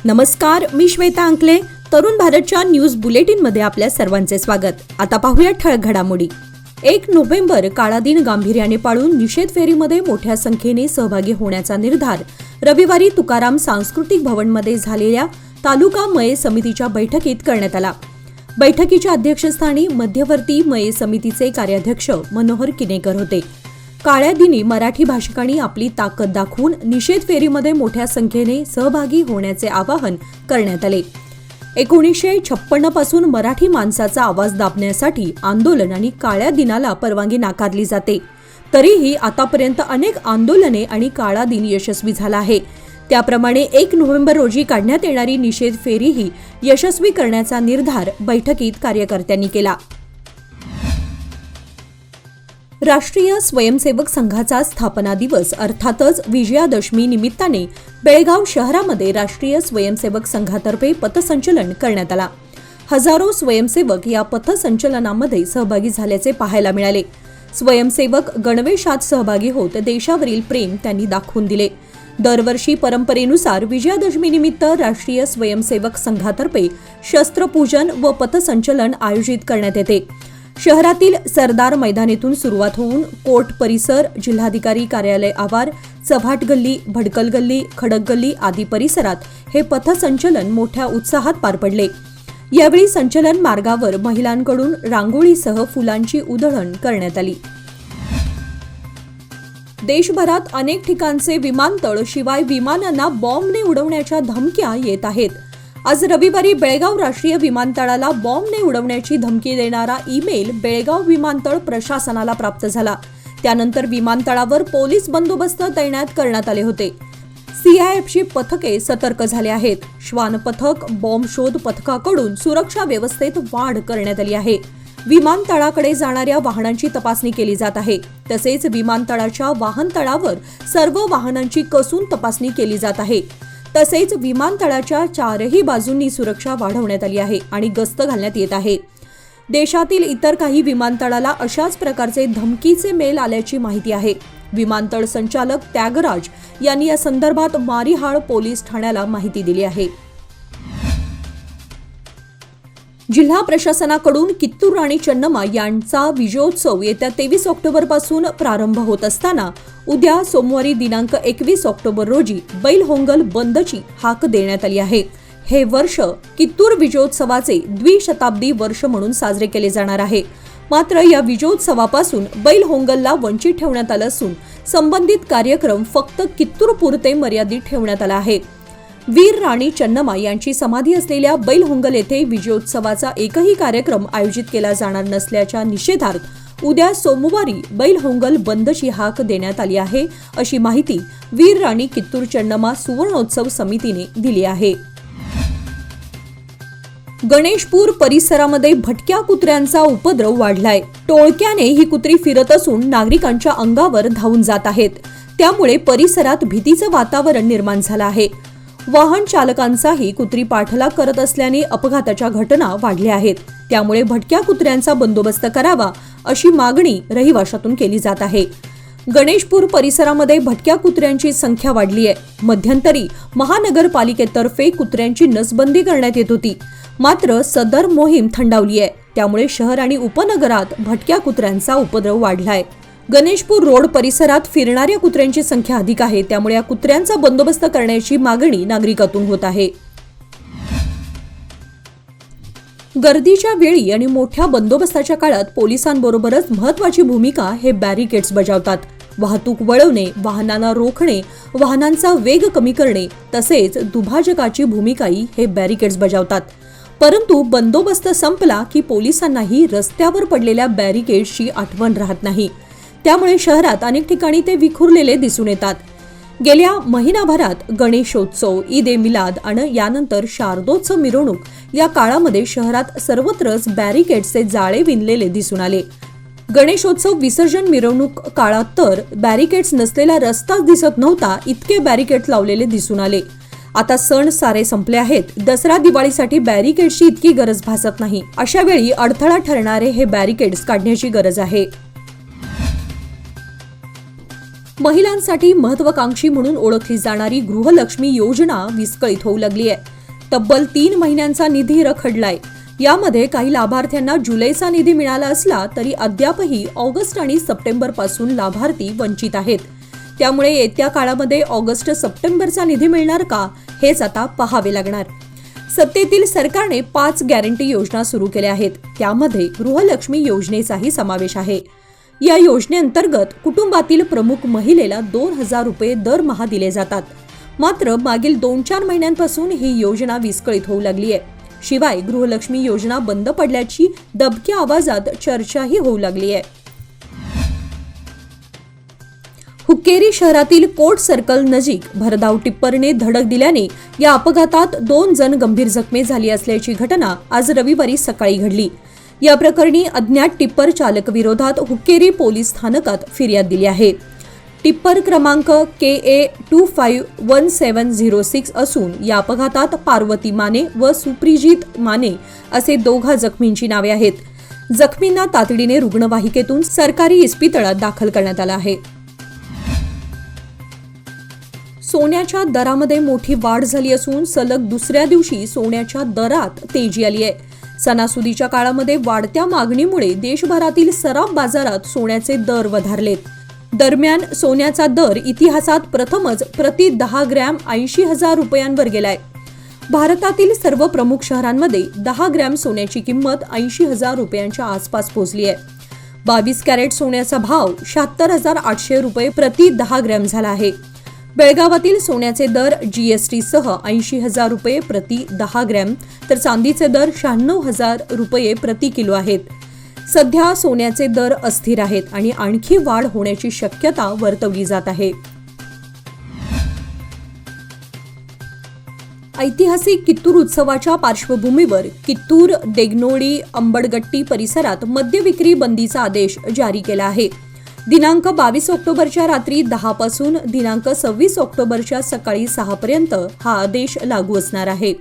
नमस्कार, मी श्वेता अंकले. तरुण भारतच्या न्यूज बुलेटिनमध्ये आपल्या सर्वांचे स्वागत. आता पाहूया ठळक घडामोडी. 1 नोव्हेंबर काळा दिन गांभीर्याने पाळून निषेध फेरीमध्ये मोठ्या संख्येने सहभागी होण्याचा निर्धार रविवारी तुकाराम सांस्कृतिक भवनमध्ये झालेल्या तालुका मये समितीच्या बैठकीत करण्यात आला. बैठकीच्या अध्यक्षस्थानी मध्यवर्ती मये समितीचे कार्याध्यक्ष मनोहर किनेकर होते. काळ्या दिनी मराठी भाषिकांनी आपली ताकद दाखवून निषेध फेरीमध्ये मोठ्या संख्येने सहभागी होण्याचे आवाहन करण्यात आले. 1956 पासून मराठी माणसाचा आवाज दाबण्यासाठी आंदोलन आणि काळ्या दिनाला परवानगी नाकारली जाते. तरीही आतापर्यंत अनेक आंदोलने आणि काळा दिन यशस्वी झाला आहे. त्याप्रमाणे 1 नोव्हेंबर रोजी काढण्यात येणारी निषेध फेरीही यशस्वी करण्याचा निर्धार बैठकीत कार्यकर्त्यांनी केला. राष्ट्रीय स्वयंसेवक संघाचा स्थापना दिवस अर्थातच विजयादशमी निमित्ताने बेळगाव शहरामध्ये राष्ट्रीय स्वयंसेवक संघातर्फे पथसंचलन करण्यात आला. हजारो स्वयंसेवक या पथसंचलनामध्ये सहभागी झाल्याचे पाहायला मिळाले. स्वयंसेवक गणवेशात सहभागी होत देशावरील प्रेम त्यांनी दाखवून दिले. दरवर्षी परंपरेनुसार विजयादशमीनिमित्त राष्ट्रीय स्वयंसेवक संघातर्फे शस्त्रपूजन व पथसंचलन आयोजित करण्यात येते. शहरातील सरदार मैदानातून सुरुवात होऊन कोर्ट परिसर, जिल्हाधिकारी कार्यालय आवार, चव्हाट गल्ली, भडकल गल्ली, खडक गल्ली आदी परिसरात हे पथसंचलन मोठ्या उत्साहात पार पडले. यावेळी संचलन मार्गावर महिलांकडून रांगोळीसह फुलांची उधळण करण्यात आली. देशभरात अनेक ठिकाणचे विमानतळ शिवाय विमानांना बॉम्बने उडवण्याच्या धमक्या येत आहेत. आज रविवारी बेळगाव राष्ट्रीय विमानतळाला बॉम्बने उडवण्याची धमकी देणारा ईमेल बेळगाव विमानतळ प्रशासनाला प्राप्त झाला. त्यानंतर विमानतळावर पोलीस बंदोबस्त तैनात करण्यात आले होते. सीआयएफची पथके सतर्क झाले आहेत. श्वान पथक, बॉम्ब शोध पथकाकडून सुरक्षा व्यवस्थेत वाढ करण्यात आली आहे. विमानतळाकडे जाणाऱ्या वाहनांची तपासणी केली जात आहे. तसेच विमानतळाच्या वाहनतळावर सर्व वाहनांची कसून तपासणी केली जात आहे. तसेच विमानतळाच्या चारही बाजूंनी सुरक्षा वाढवण्यात आली आहे आणि गस्त घालण्यात येत आहे. देशातील इतर काही विमानतळाला अशाच प्रकारचे धमकीचे मेल आल्याची माहिती आहे. विमानतळ संचालक त्यागराज यांनी या संदर्भात मारिहाळ पोलीस ठाण्याला माहिती दिली आहे. जिल्हा प्रशासनाकडून कित्तूर राणी चन्नम्मा यांचा विजयोत्सव येत्या 23 ऑक्टोबरपासून प्रारंभ होत असताना उद्या सोमवारी दिनांक 21 ऑक्टोबर रोजी बैलहोंगल बंदची हाक देण्यात आली आहे. हे वर्ष कित्तूर विजयोत्सवाचे द्विशताब्दी वर्ष म्हणून साजरे केले जाणार आहे. मात्र या विजयोत्सवापासून बैलहोंगलला वंचित ठेवण्यात आलं असून संबंधित कार्यक्रम फक्त कित्तूर पुरते मर्यादित ठेवण्यात आला आहे. वीर राणी चन्नम्मा यांची समाधी असलेल्या बैलहोंगल येथे विजयोत्सवाचा एकही कार्यक्रम आयोजित केला जाणार नसल्याच्या निषेधार्थ उद्या सोमवारी बैलहोंगल बंदची हाक देण्यात आली आहे, अशी माहिती वीर राणी कित्तूर चन्नम्मा सुवर्णोत्सव समितीने दिली आहे. गणेशपूर परिसरामध्ये भटक्या कुत्र्यांचा उपद्रव वाढलाय. टोळक्याने ही कुत्री फिरत असून नागरिकांच्या अंगावर धावून जात आहेत. त्यामुळे परिसरात भीतीचं वातावरण निर्माण झालं आहे. वाहन चालकांचाही कुत्री पाठलाग करत असल्याने अपघाताच्या घटना वाढल्या आहेत. त्यामुळे भटक्या कुत्र्यांचा बंदोबस्त करावा अशी मागणी रहिवाशातून केली जात आहे. गणेशपूर परिसरामध्ये भटक्या कुत्र्यांची संख्या वाढली आहे. मध्यंतरी महानगरपालिकेतर्फे कुत्र्यांची नसबंदी करण्यात येत होती. मात्र सदर मोहीम थंडावली आहे. त्यामुळे शहर आणि उपनगरात भटक्या कुत्र्यांचा उपद्रव वाढलाय. गणेशपूर रोड परिसरात फिरणाऱ्या कुत्र्यांची संख्या अधिक आहे. त्यामुळे या कुत्र्यांचा बंदोबस्त करण्याची मागणी नागरिकातून होत आहे. गर्दीच्या वेळी आणि मोठ्या बंदोबस्ताच्या काळात पोलिसांबरोबरच महत्त्वाची भूमिका हे बॅरिकेड्स बजावतात. वाहतूक वळवणे, वाहनांना रोखणे, वाहनांचा वेग कमी करणे तसेच दुभाजकाची भूमिकाही हे बॅरिकेड्स बजावतात. परंतु बंदोबस्त संपला की पोलिसांनाही रस्त्यावर पडलेल्या बॅरिकेड्सची आठवण राहत नाही. त्यामुळे शहरात अनेक ठिकाणी ते विखुरलेले दिसून येतात. गेल्या महिनाभरात गणेशोत्सव, ईद ए मिलाद आणि यानंतर शारदोत्सव मिरवणूक या काळामध्ये शहरात सर्वत्रच बॅरिकेड्सचे जाळे विणलेले दिसून आले. गणेशोत्सव विसर्जन मिरवणूक काळात तर बॅरिकेड्स नसलेला रस्ताच दिसत नव्हता, इतके बॅरिकेड्स लावलेले दिसून आले. आता सण सारे संपले आहेत. दसरा दिवाळीसाठी बॅरिकेड्सची इतकी गरज भासत नाही. अशा वेळी अडथळा ठरणारे हे बॅरिकेड्स काढण्याची गरज आहे. महिलांसाठी महत्त्वाकांक्षी म्हणून ओळखली जाणारी गृहलक्ष्मी योजना विस्कळीत होऊ लागली आहे. तब्बल 3 महिन्यांचा निधी रखडलाय. यामध्ये काही लाभार्थ्यांना जुलैचा निधी मिळाला असला तरी अद्यापही ऑगस्ट आणि सप्टेंबर पासून लाभार्थी वंचित आहेत. त्यामुळे येत्या काळामध्ये ऑगस्ट सप्टेंबरचा निधी मिळणार का हेच आता पाहावे लागणार. सत्तेतील सरकारने 5 गॅरंटी योजना सुरू केल्या आहेत. त्यामध्ये गृहलक्ष्मी योजनेचाही समावेश आहे. या योजनेअंतर्गत कुटुंबातील प्रमुख महिलेला 2,000 रुपये दरमहा दिले जातात. मात्र मागील 2-4 महिन्यांपासून ही योजना विस्कळीत होऊ लागली आहे. शिवाय गृहलक्ष्मी योजना बंद पडल्याची दबक्या आवाजात चर्चाही होऊ लागली आहे. हुक्केरी शहरातील कोर्ट सर्कल नजीक भरधाव टिप्परने धडक दिल्याने या अपघातात 2 जण गंभीर जखमी झाली असल्याची घटना आज रविवारी सकाळी घडली. या प्रकरणी अज्ञात टिप्पर चालक विरोधात हुक्केरी पोलीस स्थानकात फिर्याद दिली आहे. टिप्पर क्रमांक KA 251706 असून या अपघातात पार्वती माने व सुप्रिजित माने असे 2 जखमींची नावे आहेत. जखमींना तातडीने रुग्णवाहिकेतून सरकारी इस्पितळात दाखल करण्यात आलं आहे. सोन्याच्या दरामध्ये मोठी वाढ झाली असून सलग दुसऱ्या दिवशी सोन्याच्या दरात तेजी आली आहे. सणासुदीच्या काळामध्ये वाढत्या मागणीमुळे देशभरातील सराफ बाजारात सोन्याचे दर वधारलेत. दरम्यान सोन्याचा दर इतिहासात प्रथमच प्रति 10 ग्रॅम 80,000 रुपयांवर गेलाय. भारतातील सर्व प्रमुख शहरांमध्ये 10 ग्रॅम सोन्याची किंमत 80,000 रुपयांच्या आसपास पोहोचली आहे. 22 कॅरेट सोन्याचा भाव 76,800 रुपये प्रति 10 ग्रॅम झाला आहे. बेळगावातील सोन्याचे दर GST सह 80,000 रुपये प्रति 10 ग्रॅम तर चांदीचे दर 96,000 रुपये प्रति किलो आहेत. सध्या सोन्याचे दर अस्थिर आहेत आणि आणखी वाढ होण्याची शक्यता वर्तवली जात आहे. ऐतिहासिक कित्तूर उत्सवाच्या पार्श्वभूमीवर कित्तूर, देगनोळी, अंबडगट्टी परिसरात मद्य विक्री बंदीचा आदेश जारी केला आहे. दिनांक 22 ऑक्टोबरच्या रात्री 10 पासून दिनांक 26 ऑक्टोबरच्या सकाळी 6 पर्यंत हा आदेश लागू असणार आहे.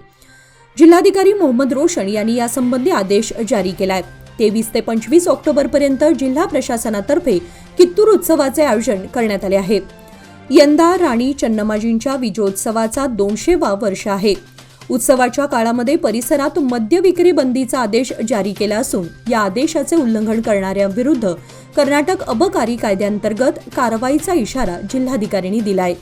जिल्हाधिकारी मोहम्मद रोशन यांनी यासंबंधी आदेश जारी केलाय. 23 ते 25 ऑक्टोबर पर्यंत जिल्हा प्रशासनातर्फे कित्तूर उत्सवाचे आयोजन करण्यात आले आहे. यंदा राणी चन्नमाजींच्या विजयोत्सवाचा 200वा वर्ष आहे. उत्सवाच्या काळामध्ये परिसरात मद्य विक्री बंदीचा आदेश जारी केला असून या आदेशाचे उल्लंघन करणाऱ्यांविरुद्ध कर्नाटक अबकारी कायद्याअंतर्गत कारवाईचा इशारा जिल्हाधिकाऱ्यांनी दिलाय.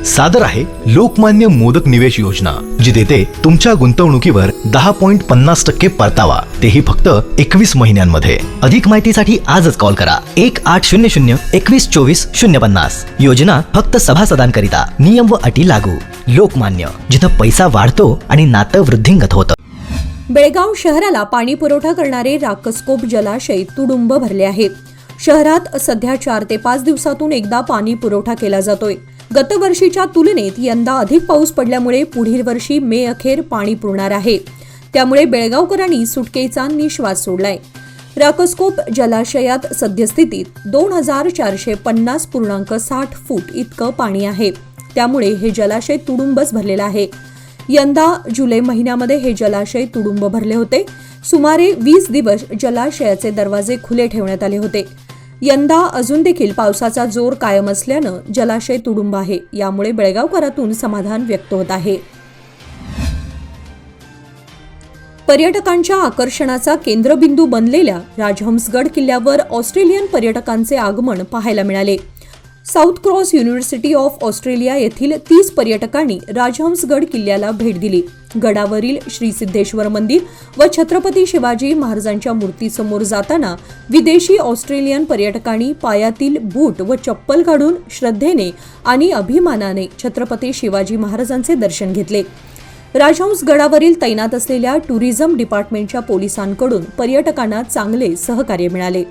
सादर आहे लोकमान्य मोदक निवेश योजना, जी देते तुमच्या गुंतवणुकीवर 10.50% परतावा, तेही फक्त 21 महिन्यांमध्ये. अधिक माहितीसाठी आजच कॉल करा 1800-2124-050. योजना फक्त सभासदांकरिता. नियम व अटी लागू. लोकमान्य, जिथं पैसा वाढतो आणि नातं वृद्धिंगत होतं. बेळगाव शहराला पाणी पुरवठा करणारे राकसकोप जलाशय तुडुंब भरले आहे. शहरात सध्या 4 ते 5 दिवसातून एकदा पाणी पुरवठा केला जातोय. गतवर्षीच्या तुलनेत यंदा अधिक पाऊस पडल्यामुळे पुढील वर्षी मे अखेर पाणी पुरणार आहे. त्यामुळे बेळगावकरांनी सुटकेचा निश्वास सोडलाय. राकसकोप जलाशयात सद्यस्थितीत 2450.60 फूट इतकं पाणी आहे. त्यामुळे हे जलाशय तुडुंबच भरलेलं आहे. यंदा जुलै महिन्यामध्ये हे जलाशय तुडुंब भरले होते. सुमारे 20 दिवस जलाशयाचे दरवाजे खुले ठेवण्यात आले होते. यंदा अजून देखील पावसाचा जोर कायम असल्यानं जलाशय तुडुंब आहे. यामुळे बेळगावकरातून समाधान व्यक्त होत आहे. पर्यटकांच्या आकर्षणाचा केंद्रबिंदू बनलेल्या राजहंसगड किल्ल्यावर ऑस्ट्रेलियन पर्यटकांचे आगमन पाहायला मिळाले. South cross university of Australia येथील 30 पर्यटकांनी राजहंसगड किल्ल्याला भेट दिली. गडावरील श्री सिद्धेश्वर मंदिर व छत्रपती शिवाजी महाराजांच्या मूर्तीसमोर जाताना विदेशी ऑस्ट्रेलियन पर्यटकांनी पायातील बूट व चप्पल काढून श्रद्धेने आणि अभिमानाने छत्रपती शिवाजी महाराजांचे दर्शन घेतले. राजहंसगडावरील तैनात असलेल्या टुरिझम डिपार्टमेंटच्या पोलिसांकडून पर्यटकांना चांगले सहकार्य मिळाले.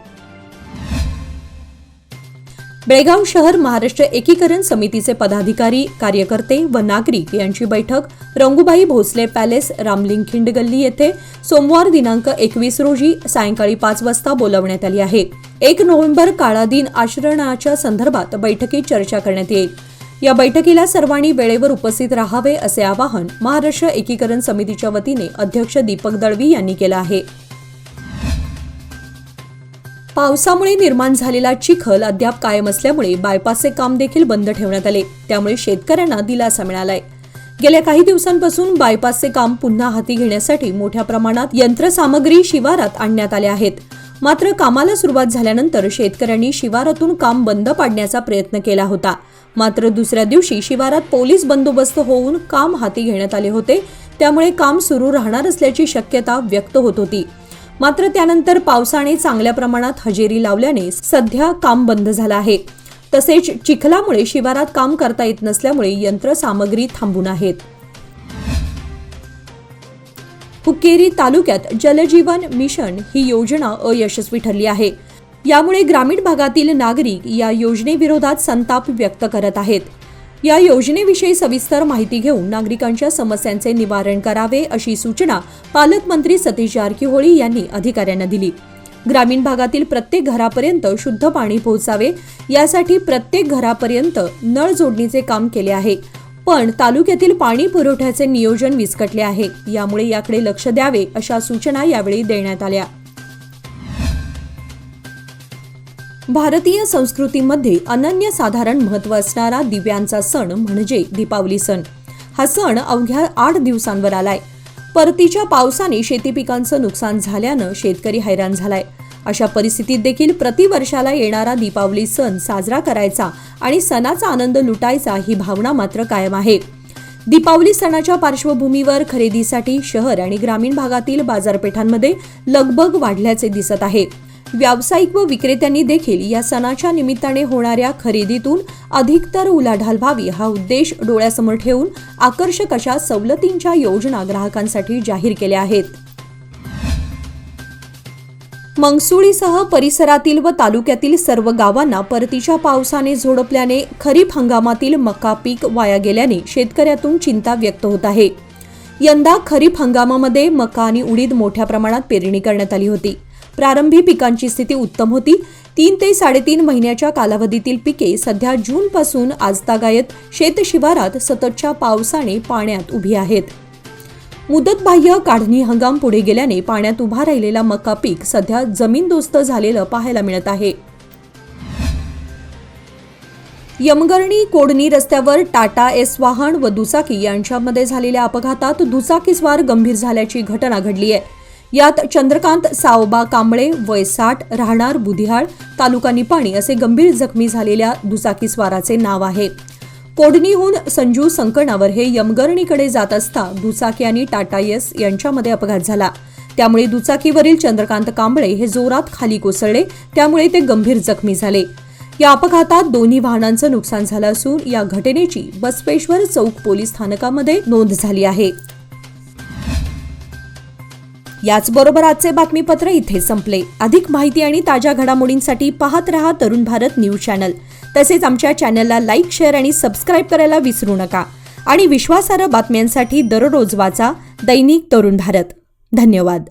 बेळगाव शहर महाराष्ट्र एकीकरण समितीचे पदाधिकारी, कार्यकर्ते व नागरिक यांची बैठक रंगूबाई भोसले पॅलेस, रामलिंगखिंड गल्ली येथे सोमवार दिनांक 21 रोजी सायंकाळी 5 वाजता बोलावण्यात आली आहे. 1 नोव्हेंबर काळा दिन आचरणाच्या संदर्भात बैठकीत चर्चा करण्यात येईल. या बैठकीला सर्वांनी वेळेवर उपस्थित राहावे असे आवाहन महाराष्ट्र एकीकरण समितीच्या वतीने अध्यक्ष दीपक दळवी यांनी केलं आहे. पावसामुळे निर्माण झालेला चिखल अद्याप कायम असल्यामुळे बायपासचे काम देखील बंद ठेवण्यात आले. त्यामुळे शेतकऱ्यांना दिलासा मिळालाय. गेल्या काही दिवसांपासून बायपासचे काम पुन्हा हाती घेण्यासाठी मोठ्या प्रमाणात यंत्रसामग्री शिवारात आणण्यात आल्या आहेत. मात्र कामाला सुरुवात झाल्यानंतर शेतकऱ्यांनी शिवारातून काम बंद पाडण्याचा प्रयत्न केला होता. मात्र दुसऱ्या दिवशी शिवारात पोलीस बंदोबस्त होऊन काम हाती घेण्यात आले होते. त्यामुळे काम सुरू राहणार असल्याची शक्यता व्यक्त होत होती. मात्र त्यानंतर पावसाने चांगल्या प्रमाणात हजेरी लावल्याने सध्या काम बंद झालं आहे. तसेच चिखलामुळे शिवारात काम करता येत नसल्यामुळे यंत्रसामग्री थांबून आहेत. हुक्केरी तालुक्यात जलजीवन मिशन ही योजना अयशस्वी ठरली आहे. यामुळे ग्रामीण भागातील नागरिक या योजनेविरोधात संताप व्यक्त करत आहेत. या योजनेविषयी सविस्तर माहिती घेऊन नागरिकांच्या समस्यांचे निवारण करावे अशी सूचना पालकमंत्री सतीश जारकीहोळी यांनी अधिकाऱ्यांना दिली. ग्रामीण भागातील प्रत्येक घरापर्यंत शुद्ध पाणी पोहोचावे यासाठी प्रत्येक घरापर्यंत नळ जोडणीचे काम केले आहे. पण तालुक्यातील पाणी पुरवठ्याचे नियोजन विस्कटले आहे. यामुळे याकडे लक्ष द्यावे अशा सूचना यावेळी देण्यात आल्या. भारतीय संस्कृतीमध्ये अनन्यसाधारण महत्त्व असणारा दिव्यांचा सण म्हणजे दीपावली सण. हा सण अवघ्या 8 दिवसांवर आलाय. परतीच्या पावसाने शेती पिकांचं नुकसान झाल्यानं शेतकरी हैराण झालाय. अशा परिस्थितीत देखील प्रतिवर्षाला येणारा दीपावली सण साजरा करायचा आणि सणाचा आनंद लुटायचा ही भावना मात्र कायम आहे. दीपावली सणाच्या पार्श्वभूमीवर खरेदीसाठी शहर आणि ग्रामीण भागातील बाजारपेठांमध्ये लगबग वाढल्याचे दिसत आहे. व्यावसायिक व विक्रेत्यांनी देखील या सणाच्या निमित्ताने होणाऱ्या खरेदीतून अधिकतर उलाढाल व्हावी हा उद्देश डोळ्यासमोर ठेवून आकर्षक अशा सवलतींच्या योजना ग्राहकांसाठी जाहीर केल्या आहेत. मंगसुळीसह परिसरातील व तालुक्यातील सर्व गावांना परतीच्या पावसाने झोडपल्याने खरीप हंगामातील मका पीक वाया गेल्याने शेतकऱ्यातून चिंता व्यक्त होत आहे. यंदा खरीप हंगामामध्ये मका आणि उडीद मोठ्या प्रमाणात पेरणी करण्यात आली होती. प्रारंभी पिकांची स्थिती उत्तम होती. 3 ते 3.5 महिन्याच्या कालावधीतील पिके सध्या जूनपासून आजतागायत शेतशिवारात सततच्या पावसाने पाण्यात उभी आहेत. मुदतबाह्य काढणी हंगाम पुढे गेल्याने पाण्यात उभा राहिलेला मका पीक सध्या जमीनदोस्त झालेलं पाहायला मिळत आहे. यमगर्णी कोडणी रस्त्यावर टाटा एस वाहन व दुचाकी यांच्यामध्ये झालेल्या अपघातात दुचाकीस्वार गंभीर झाल्याची घटना घडली आहे. यात चंद्रकांत सावबा कांबळे वय 60 राहणार बुधिहाळ तालुका निपाणी असे गंभीर जखमी झालेल्या दुचाकीस्वाराचे नाव आहे. कोडणीहून संजू संकणावर हे यमगर्णीकडे जात असता दुचाकी आणि टाटा एस यांच्यामध्ये अपघात झाला. त्यामुळे दुचाकीवरील चंद्रकांत कांबळे हे जोरात खाली कोसळले. त्यामुळे ते गंभीर जखमी झाले. या अपघातात दोन्ही वाहनांचं नुकसान झालं असून या घटनेची बसवेश्वर चौक पोलीस स्थानकामध्ये नोंद झाली आहे. याचबरोबर आजचे बातमीपत्र इथे संपले. अधिक माहिती आणि ताज्या घडामोडींसाठी पाहत रहा तरुण भारत न्यूज चॅनल. तसेच आमच्या चॅनलला लाईक, शेअर आणि सबस्क्राईब करायला विसरू नका. आणि विश्वासार्ह बातम्यांसाठी दररोज वाचा दैनिक तरुण भारत. धन्यवाद.